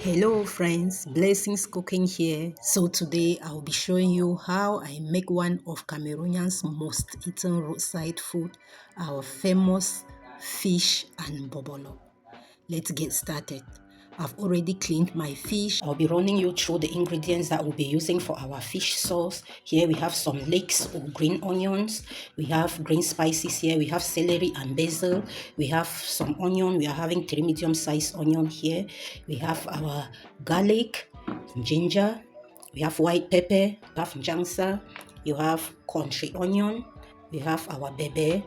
Hello friends, Blessings Cooking here. So today I'll be showing you how I make one of Cameroonians most eaten roadside food, our famous fish and bobolo. Let's get started. I've already cleaned my fish. I'll be running you through the ingredients that we'll be using for our fish sauce. Here we have some leeks or green onions. We have green spices here. We have celery and basil. We have some onion. We are having 3 medium-sized onion here. We have our garlic, ginger. We have white pepper, puff jansa. You have country onion. We have our bebe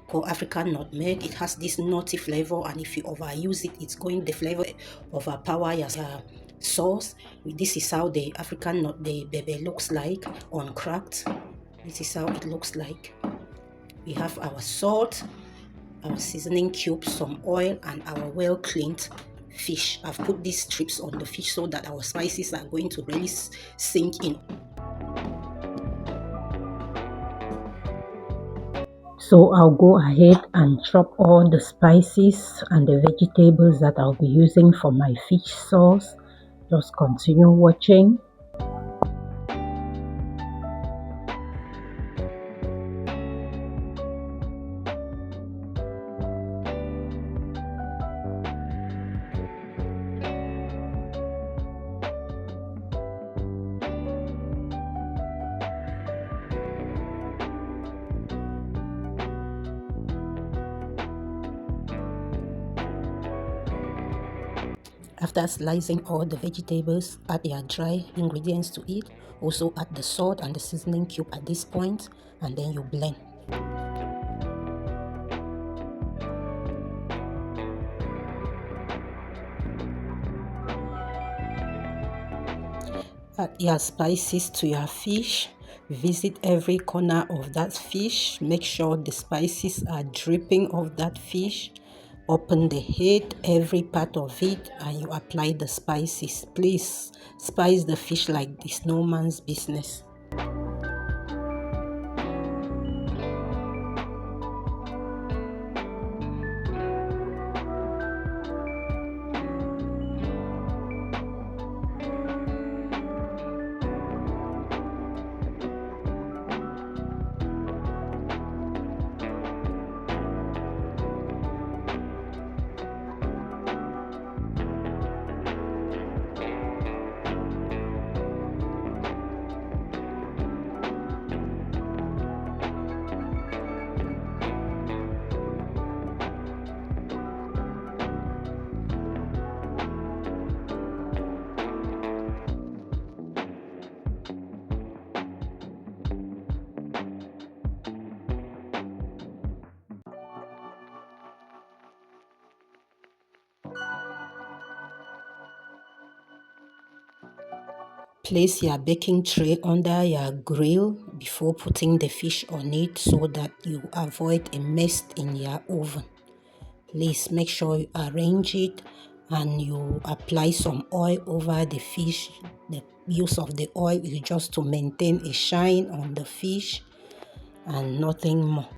called African nutmeg. It has this nutty flavor, and if you overuse it, it's going the flavor overpower your sauce. This is how the African nut the bebe looks like uncracked. This is how it looks like. We have our salt, our seasoning cubes, some oil, and our well cleaned fish. I've put these strips on the fish so that our spices are going to really sink in. So I'll go ahead and chop all the spices and the vegetables that I'll be using for my fish sauce. Just continue watching. After slicing all the vegetables, add your dry ingredients to it. Also add the salt and the seasoning cube at this point, and then you blend. Add your spices to your fish. Visit every corner of that fish. Make sure the spices are dripping off that fish. Open the head, every part of it, and you apply the spices. Please spice the fish like it's no man's business. Place your baking tray under your grill before putting the fish on it so that you avoid a mess in your oven. Please make sure you arrange it and you apply some oil over the fish. The use of the oil is just to maintain a shine on the fish and nothing more.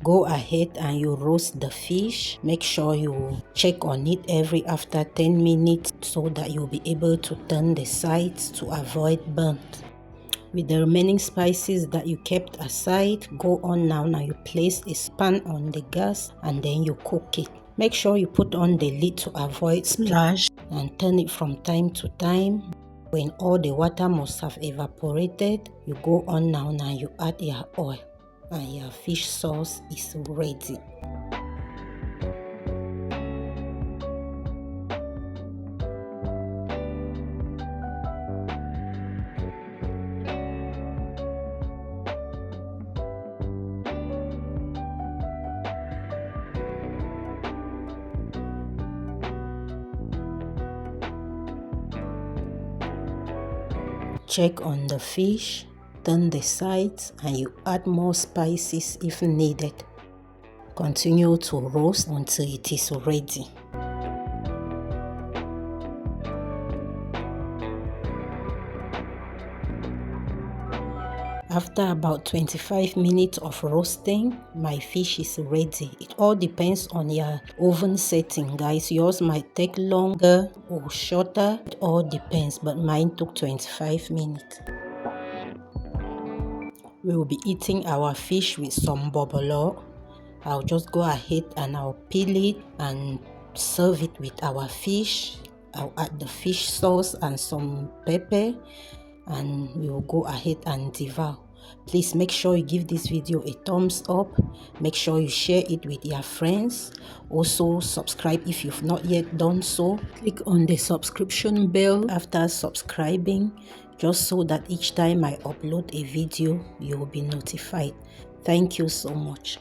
Go ahead and you roast the fish. Make sure you check on it every after 10 minutes so that you'll be able to turn the sides to avoid burnt. With the remaining spices that you kept aside, go on now. Now you place a pan on the gas and then you cook it. Make sure you put on the lid to avoid splash and turn it from time to time. When all the water must have evaporated, you go on now and you add your oil and your fish sauce is ready. Check on the fish. Turn the sides and you add more spices if needed. Continue to roast until it is ready. After about 25 minutes of roasting, my fish is ready. It all depends on your oven setting, guys. Yours might take longer or shorter. It all depends, but mine took 25 minutes. We will be eating our fish with some bobolo. I'll just go ahead and I'll peel it and serve it with our fish. I'll add the fish sauce and some pepper, and we will go ahead and devour. Please make sure you give this video a thumbs up. Make sure you share it with your friends. Also subscribe if you've not yet done so. Click on the subscription bell after subscribing, just so that each time I upload a video you will be notified. Thank you so much.